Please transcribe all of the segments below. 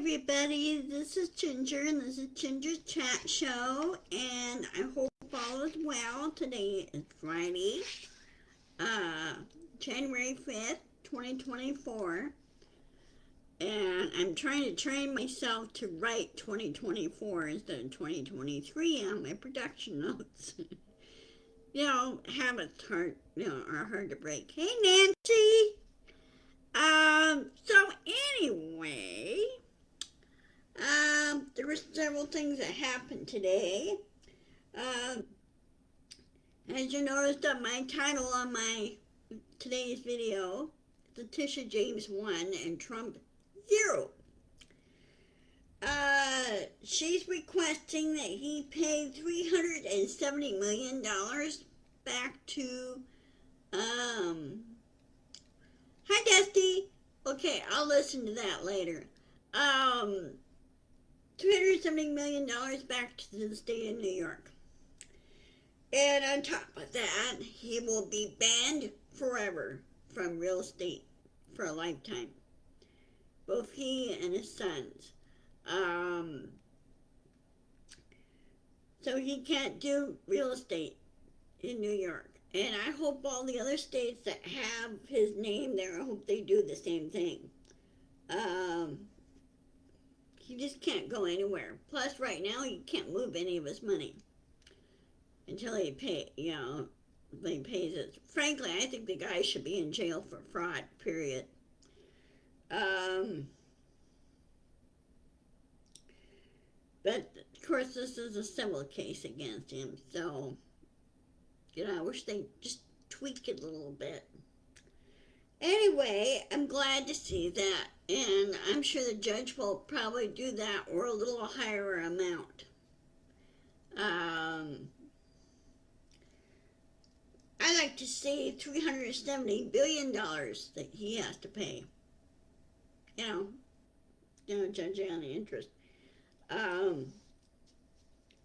everybody, this is Ginger, and this is Ginger's Chat Show, and I hope all is well. Today is Friday, January 5th, 2024, and I'm trying to train myself to write 2024 instead of 2023 on my production notes. Habits are hard to break. Hey, Nancy! So anyway, there were several things that happened today. As you noticed on my title on my today's video, Lettica James 1 and Trump 0. She's requesting that he pay $370 million back to, hi, Dusty. Okay, I'll listen to that later. $270 million back to the state of New York. And on top of that, he will be banned forever from real estate for a lifetime. Both he and his sons. So he can't do real estate in New York. And I hope all the other states that have his name there, I hope they do the same thing. He just can't go anywhere. Plus, right now, he can't move any of his money until he pays it. Frankly, I think the guy should be in jail for fraud, period. But, of course, this is a civil case against him, so I wish they'd just tweak it a little bit. Anyway, I'm glad to see that, and I'm sure the judge will probably do that or a little higher amount. I like to see $370 billion that he has to pay. Judging on the interest.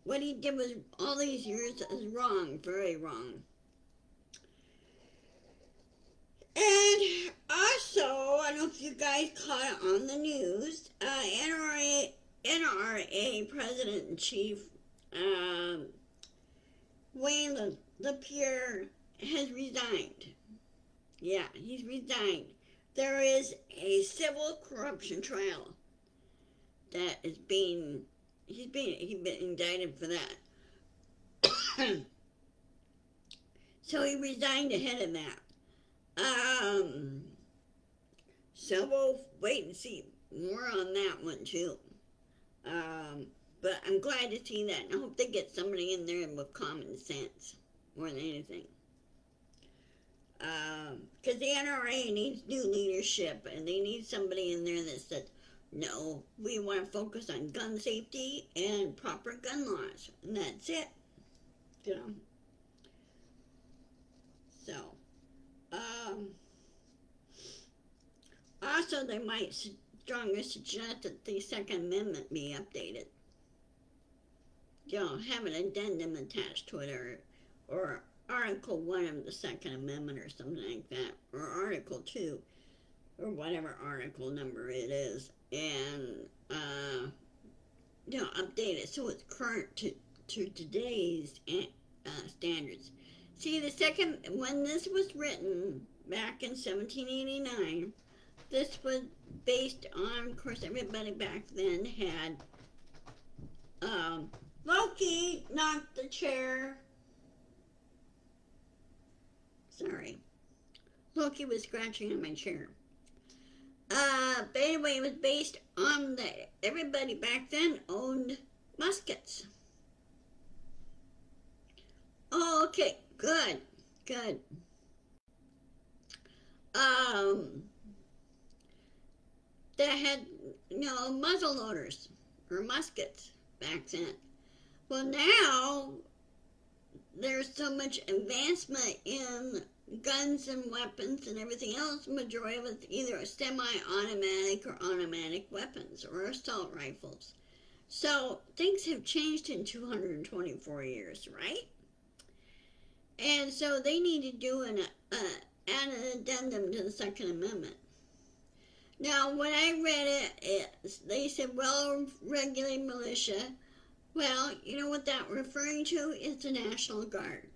What he did with all these years is wrong, very wrong. And also, I don't know if you guys caught it on the news, NRA President-in-Chief Wayne LaPierre has resigned. Yeah, he's resigned. There is a civil corruption trial that is he's been indicted for that. So he resigned ahead of that. So we'll wait and see more on that one too. But I'm glad to see that, and I hope they get somebody in there with common sense more than anything. Because the NRA needs new leadership, and they need somebody in there that says, no, we want to focus on gun safety and proper gun laws, and that's it. So, also they might strongly suggest that the Second Amendment be updated. Have an addendum attached to it, or Article 1 of the Second Amendment or something like that, or Article 2, or whatever article number it is, and, update it so it's current to today's standards. See, when this was written back in 1789, this was based on, of course, everybody back then had, Loki knocked the chair. Sorry. Loki was scratching on my chair. But anyway, it was based on everybody back then owned muskets. Oh, okay, good. That had, muzzle loaders or muskets back then. Well, now there's so much advancement in guns and weapons and everything else. The majority of it's either semi-automatic or automatic weapons or assault rifles. So things have changed in 224 years, right? And so they need to do an add an addendum to the Second Amendment. Now, when I read it, they said well-regulated militia. Well, you know what that referring to is the National Guard.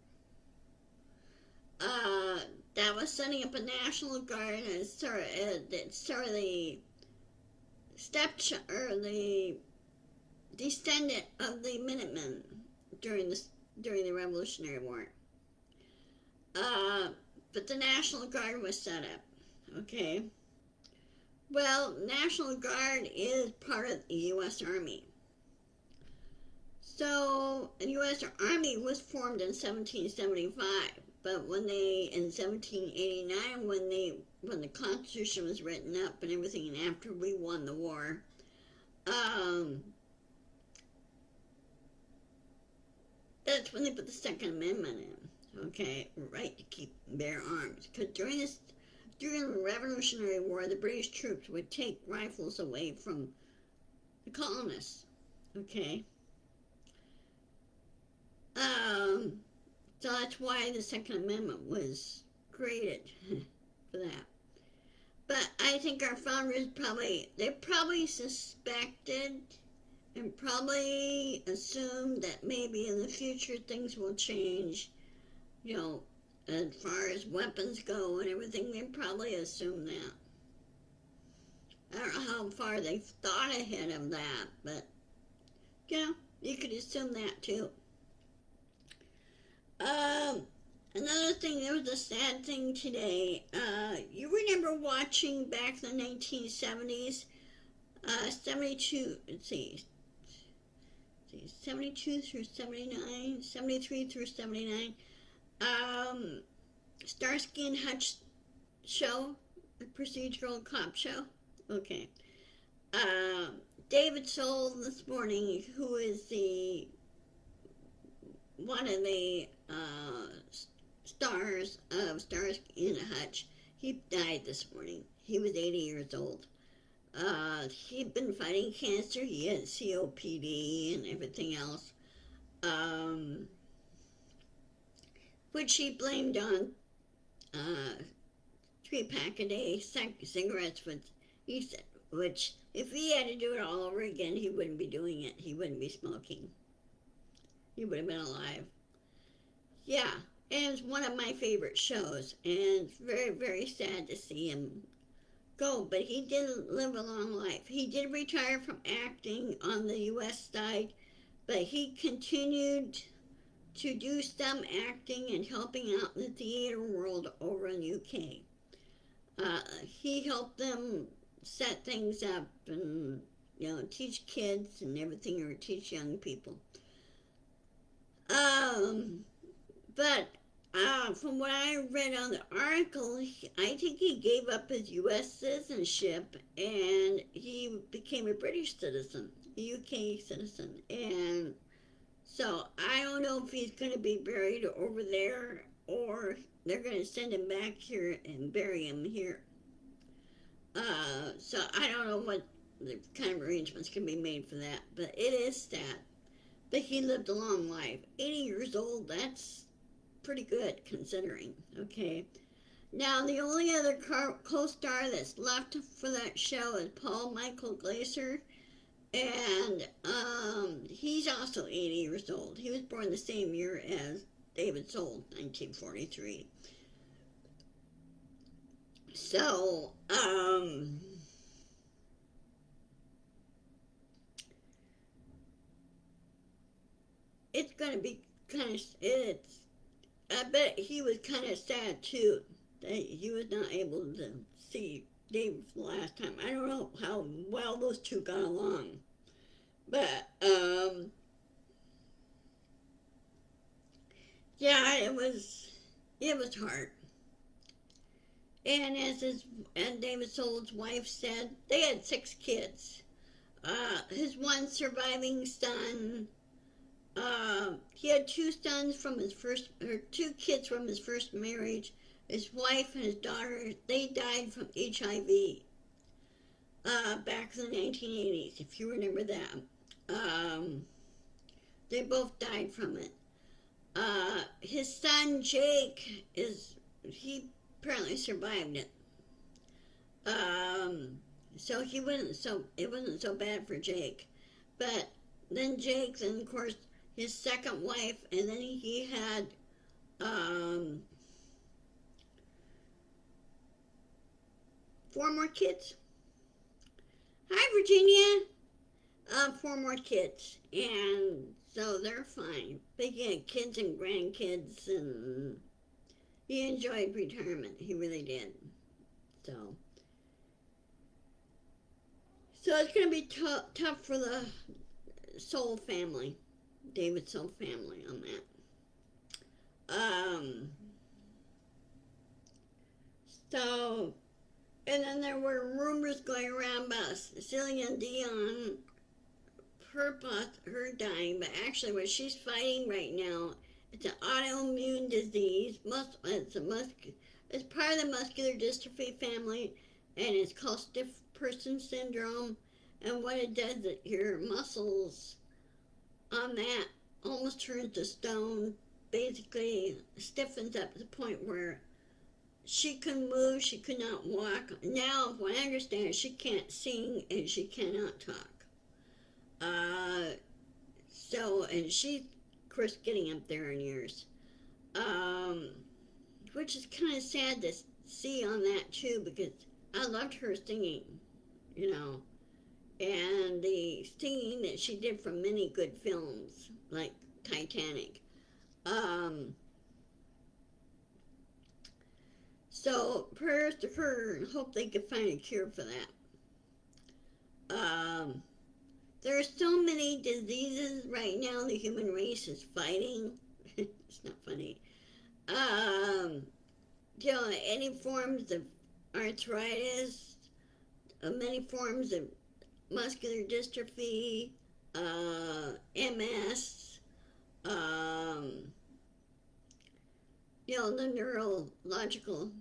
Uh, that was setting up a National Guard as sort of the or the descendant of the Minutemen during the Revolutionary War. But the National Guard was set up. Okay. Well, National Guard is part of the U.S. Army. So, the U.S. Army was formed in 1775, but in 1789, when the Constitution was written up and everything, and after we won the war, that's when they put the Second Amendment in. Okay, right to keep bear arms, because during the Revolutionary War, the British troops would take rifles away from the colonists. Okay. So that's why the Second Amendment was created for that. But I think our founders probably suspected and probably assumed that maybe in the future things will change, you know, as far as weapons go and everything. They probably assumed that. I don't know how far they thought ahead of that, but, you know, you could assume that too. Another thing, there was a sad thing today. You remember watching back in the 1970s, 72, let's see, 72 through 79, 73 through 79, Starsky and Hutch show, the procedural cop show? Okay. David Soul this morning, who is one of the stars of Starsky and Hutch, he died this morning. He was 80 years old. He'd been fighting cancer. He had COPD and everything else, which he blamed on 3-pack a day cigarettes, which if he had to do it all over again, he wouldn't be doing it. He wouldn't be smoking. He would have been alive. Yeah, and it's one of my favorite shows, and it's very, very sad to see him go, but he didn't live a long life. He did retire from acting on the U.S. side, but he continued to do some acting and helping out in the theater world over in the UK. He helped them set things up and, you know, teach kids and everything, or teach young people. But from what I read on the article, I think he gave up his U.S. citizenship and he became a British citizen, a UK citizen. And so I don't know if he's going to be buried over there or they're going to send him back here and bury him here. So I don't know what the kind of arrangements can be made for that, but it is sad. But he lived a long life. 80 years old, that's pretty good considering, okay? Now, the only other co-star that's left for that show is Paul Michael Glaser, and he's also 80 years old. He was born the same year as David Soul, 1943. So, it's going to be kind of, I bet he was kind of sad too that he was not able to see Dave the last time. I don't know how well those two got along, but yeah, it was hard. And and David Soul's wife said, they had 6 kids. His one surviving son, he had 2 sons from his first, or 2 kids from his first marriage. His wife and his daughter, they died from HIV back in the 1980s, if you remember that. They both died from it. His son Jake he apparently survived it. So it wasn't so bad for Jake. But then Jake, then of course his second wife, and then he had um, 4 more kids. Hi, Virginia. 4 more kids, and so they're fine. But he had kids and grandkids, and he enjoyed retirement. He really did. So, so it's gonna be tough for the Soul family, David Soul family on that. So, and then there were rumors going around about Celine Dion, her dying, but actually what she's fighting right now, it's an autoimmune disease. It's part of the muscular dystrophy family, and it's called stiff person syndrome. And what it does is your muscles on that almost turns to stone, basically stiffens up to the point where she can move, she could not walk. Now, what I understand, she can't sing and she cannot talk. And she's, of course, getting up there in years. Um, which is kind of sad to see on that, too, because I loved her singing, you know, and the singing that she did from many good films, like Titanic. Um, so prayers to her, and hope they can find a cure for that. There are so many diseases right now the human race is fighting. It's not funny. You know, any forms of arthritis, many forms of muscular dystrophy, MS, you know, the neurological.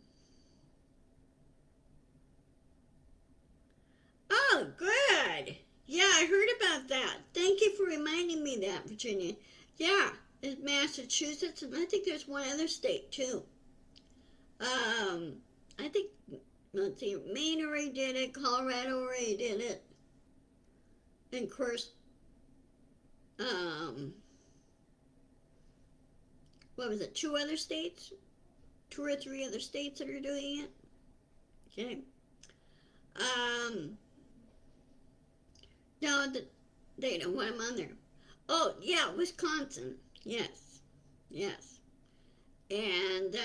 Oh, good. Yeah, I heard about that. Thank you for reminding me that, Virginia. Yeah, it's Massachusetts, and I think there's one other state too. I think, let's see, Maine already did it, Colorado already did it, and of course, um, what was it, 2 other states? 2 or 3 other states that are doing it? Okay. Um, no, they don't want them on there. Oh, yeah, Wisconsin. Yes. Yes. And,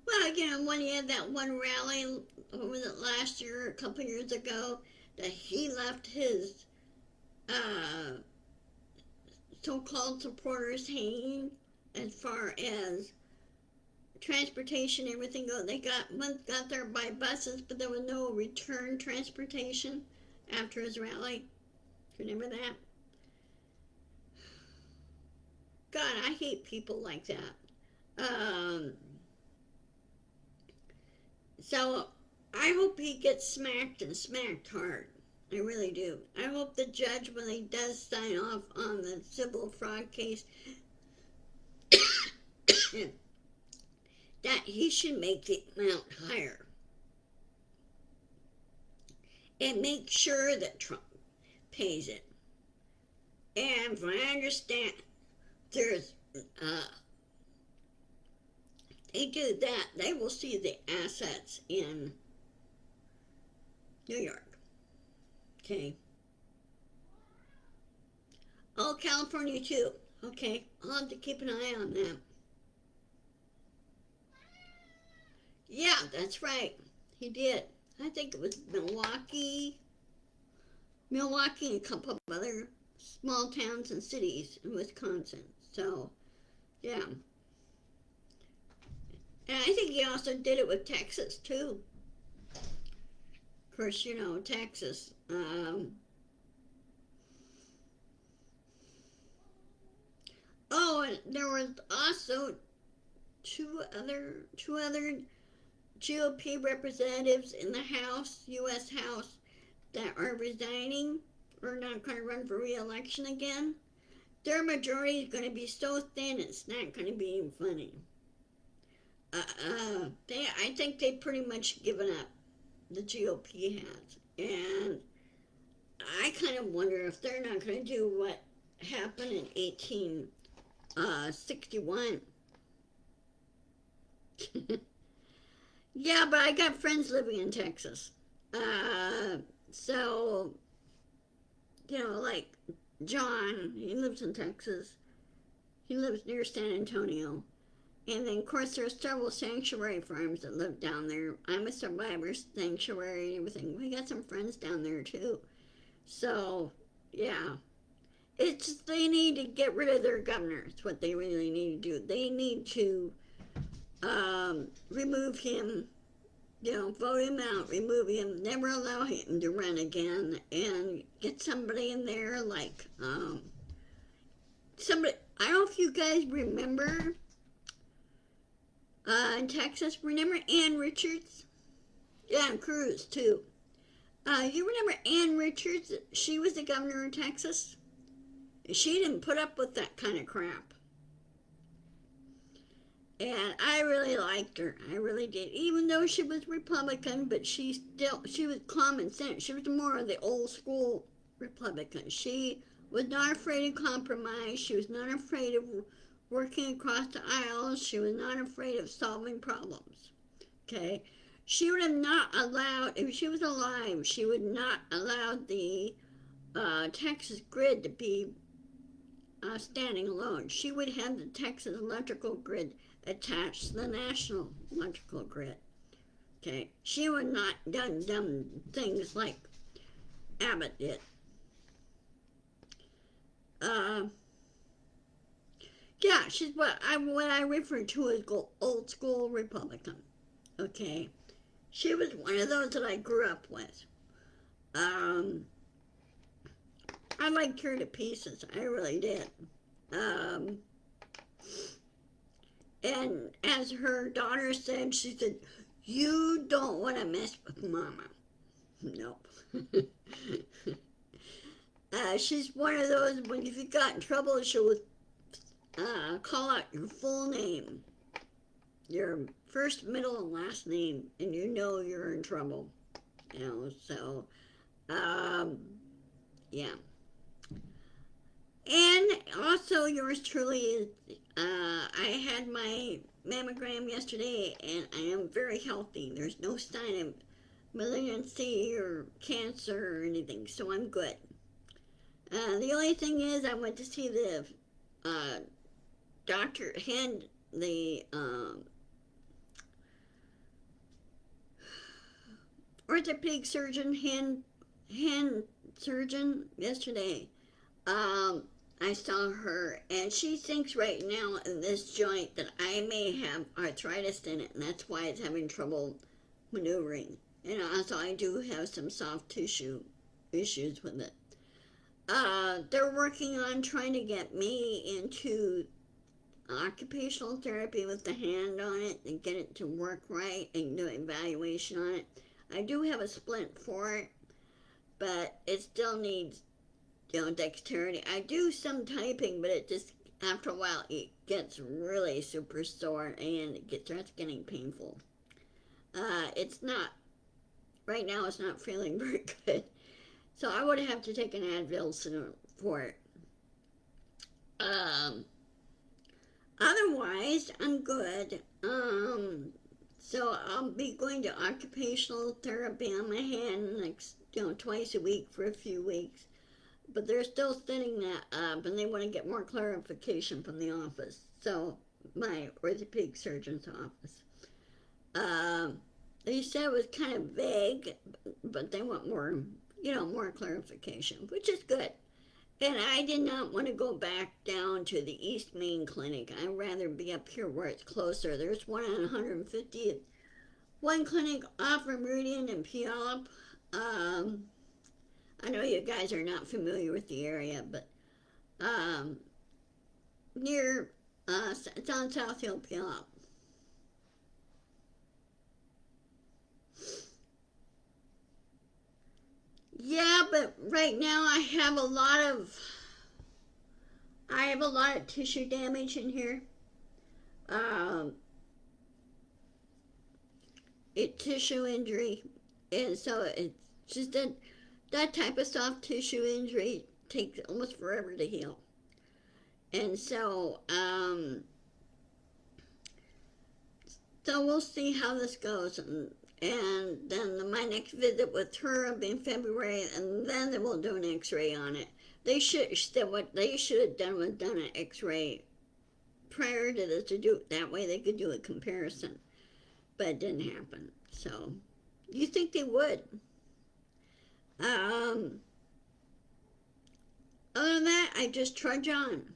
well, you know, when he had that one rally, was it last year or a couple years ago, that he left his uh, so-called supporters hanging as far as transportation, everything go. They got there by buses, but there was no return transportation after his rally. Remember that? God, I hate people like that. So I hope he gets smacked and smacked hard. I really do. I hope the judge, when he does sign off on the civil fraud case, that he should make the amount higher and make sure that Trump pays it. And from what I understand, there's they do that, they will see the assets in New York. Okay. Oh, California too. Okay, I'll have to keep an eye on that. Yeah, that's right. He did. I think it was Milwaukee, and a couple of other small towns and cities in Wisconsin. So, yeah. And I think he also did it with Texas too. Of course, you know, Texas. Oh, and there was also two other GOP representatives in the House, U.S. House, that are resigning or not going to run for re-election again. Their majority is going to be so thin it's not going to be even funny. I think they've pretty much given up. the GOP has. And I kind of wonder if they're not going to do what happened in 1861. Yeah, but I got friends living in Texas. So, like John, he lives in Texas. He lives near San Antonio. And then, of course, there's several sanctuary farms that live down there. I'm a survivor sanctuary and everything. We got some friends down there, too. So, yeah. It's they need to get rid of their governor. It's what they really need to do. They need to remove him, vote him out, remove him, never allow him to run again, and get somebody in there like somebody. I don't know if you guys remember in Texas. Remember Ann Richards? Yeah, and Cruz too. You remember Ann Richards? She was the governor of Texas. She didn't put up with that kind of crap. And I really liked her. I really did. Even though she was Republican, but she was common sense. She was more of the old school Republican. She was not afraid of compromise. She was not afraid of working across the aisles. She was not afraid of solving problems. Okay? She would have not allowed, if she was alive, she would not allow the Texas grid to be standing alone. She would have the Texas electrical grid attached to the national electrical grid. Okay, she would not done dumb things like Abbott did. Yeah, she's what I refer to as old school Republican. Okay, she was one of those that I grew up with. I liked her to pieces. I really did. And as her daughter said, she said, "You don't want to mess with Mama." No. She's one of those, when if you got in trouble, she would call out your full name, your first, middle, and last name, and you're in trouble. So, yeah. And also, yours truly, I had my mammogram yesterday, and I am very healthy. There's no sign of malignancy or cancer or anything, so I'm good. The only thing is, I went to see the doctor, the orthopedic surgeon, hand surgeon yesterday. I saw her, and she thinks right now in this joint that I may have arthritis in it, and that's why it's having trouble maneuvering. And also, I do have some soft tissue issues with it. They're working on trying to get me into occupational therapy with the hand on it and get it to work right and do an evaluation on it. I do have a splint for it, but it still needs dexterity. I do some typing, but it just, after a while, it gets really super sore and it starts getting painful. It's not, right now it's not feeling very good. So I would have to take an Advil for it. Otherwise, I'm good. So I'll be going to occupational therapy on my hand next, twice a week for a few weeks. But they're still setting that up, and they want to get more clarification from the office. So, my orthopedic surgeon's office. They said it was kind of vague, but they want more, more clarification, which is good. And I did not want to go back down to the East Main Clinic. I'd rather be up here where it's closer. There's one on 150th. One clinic off of Meridian and Puyallup. I know you guys are not familiar with the area, but near, it's on South Hill, Puyallup. Yeah, but right now I have a lot of tissue damage in here. Tissue injury. And so it's just that type of soft tissue injury takes almost forever to heal. And so we'll see how this goes. And then my next visit with her will be in February, and then they will do an X-ray on it. What they should have done was done an X-ray prior to this to do that way they could do a comparison, but it didn't happen. So you think they would? Other than that, I just trudge on.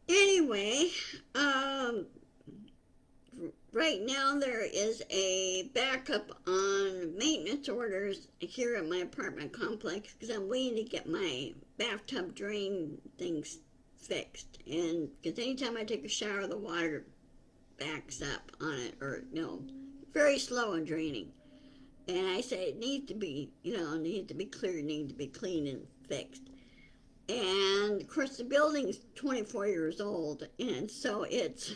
Anyway, right now there is a backup on maintenance orders here at my apartment complex because I'm waiting to get my bathtub drain things fixed. And because anytime I take a shower, the water backs up on it, or very slow in draining. And I say it needs to be, needs to be cleared, needs to be cleaned and fixed. And of course, the building's 24 years old, and so it's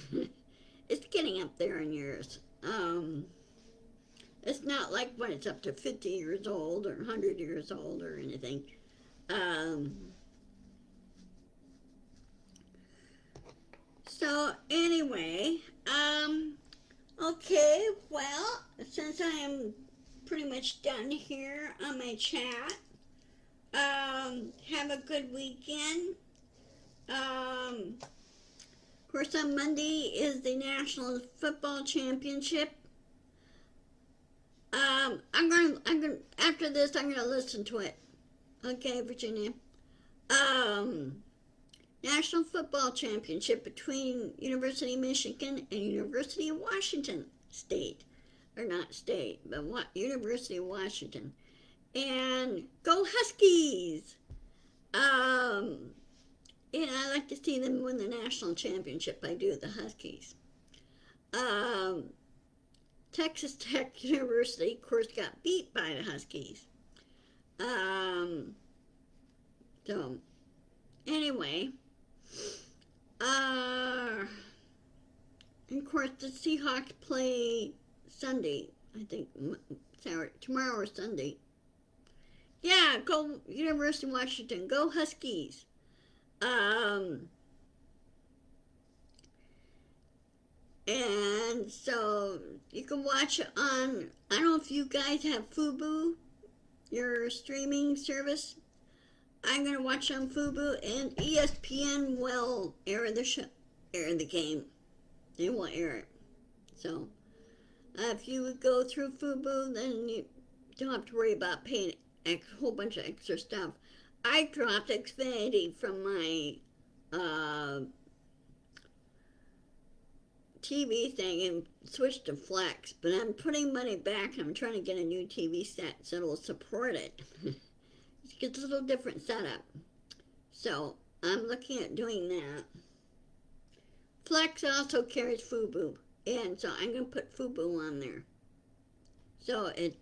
it's getting up there in years. It's not like when it's up to 50 years old or 100 years old or anything. So anyway, okay, well, since I am pretty much done here on my chat, have a good weekend. Of course, on Monday is the National Football Championship. After this, I'm gonna listen to it. Okay, Virginia. National Football Championship between University of Michigan and University of Washington State. Or not state, but University of Washington. And go Huskies! And I like to see them win the national championship. I do, the Huskies. Texas Tech University, of course, got beat by the Huskies. So, anyway, and of course, the Seahawks play Sunday, I think, tomorrow or Sunday. Yeah, go University of Washington. Go Huskies. And so you can watch it on, I don't know if you guys have Fubo, your streaming service. I'm going to watch on Fubo, and ESPN will air the game. They will air it. So if you would go through Fubo, then you don't have to worry about paying a whole bunch of extra stuff. I dropped Xfinity from my TV thing and switched to Flex, but I'm putting money back. I'm trying to get a new TV set so it'll support it. It's a little different setup. So I'm looking at doing that. Flex also carries Fubo, and so I'm going to put Fubo on there. So it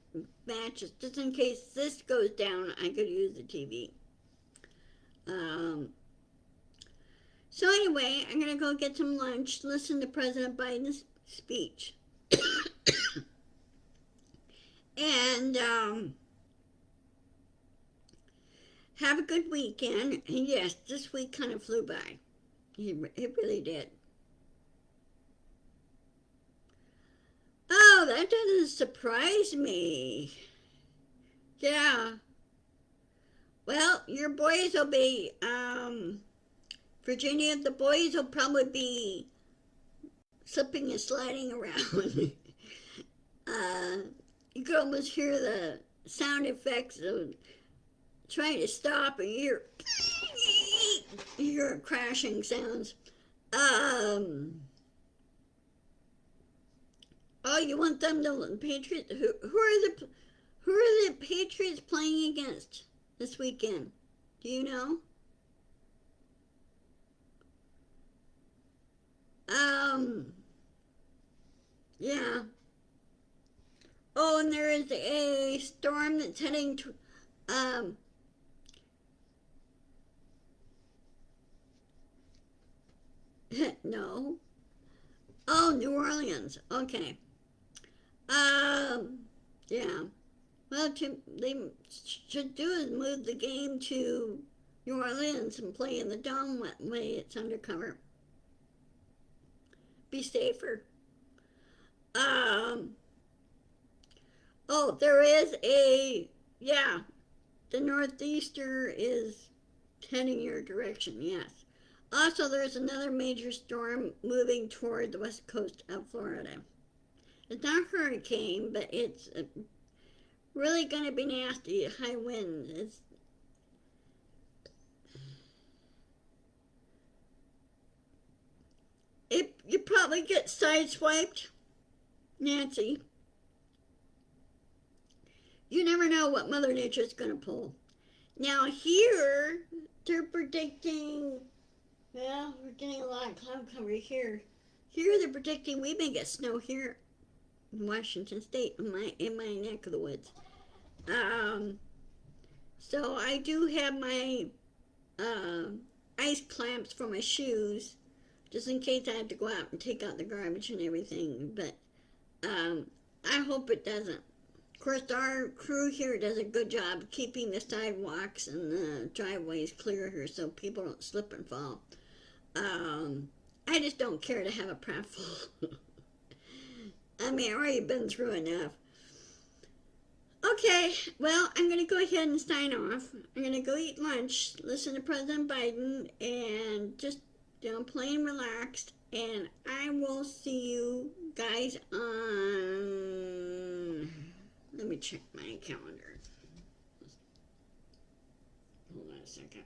matches, just in case this goes down, I could use the TV. So anyway, I'm going to go get some lunch, listen to President Biden's speech. And have a good weekend. And yes, this week kind of flew by. It really did. Oh, that doesn't surprise me. Yeah. Well, your boys will be, Virginia, the boys will probably be slipping and sliding around. You can almost hear the sound effects of trying to stop, and you hear crashing sounds. Oh, you want them to Patriots? Who are the Patriots playing against this weekend? Do you know? Yeah. Oh, and there is a storm that's heading to, no. Oh, New Orleans. Okay. Um, yeah. Well, they should do is move the game to New Orleans and play in the dome way it's undercover. Be safer. Um, oh, there is yeah, the northeaster is heading your direction, yes. Also, there's another major storm moving toward the west coast of Florida. It's not a hurricane, but it's really going to be nasty. High winds. You probably get sideswiped, Nancy. You never know what Mother Nature's going to pull. Now here, they're predicting. Well, we're getting a lot of cloud cover here. Here they're predicting we may get snow here in Washington State, in my neck of the woods. Um, so I do have my uh, ice clamps for my shoes, just in case I have to go out and take out the garbage and everything. But I hope it doesn't. Of course, our crew here does a good job keeping the sidewalks and the driveways clear here so people don't slip and fall. Um, I just don't care to have a pratfall. I mean, I've already been through enough. Okay, well, I'm going to go ahead and sign off. I'm going to go eat lunch, listen to President Biden, and just, plain relaxed. And I will see you guys on. Let me check my calendar. Hold on a second.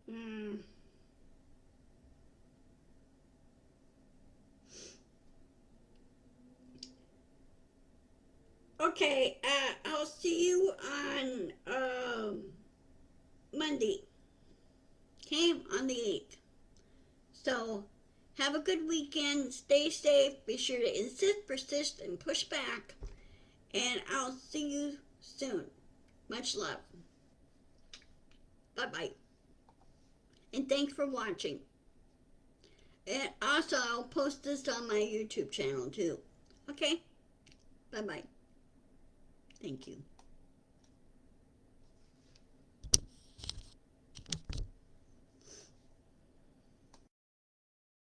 Hmm. Okay, I'll see you on Monday. Okay, on the 8th. So, have a good weekend. Stay safe. Be sure to insist, persist, and push back. And I'll see you soon. Much love. Bye bye. And thanks for watching. And also, I'll post this on my YouTube channel too. Okay? Bye bye. Thank you.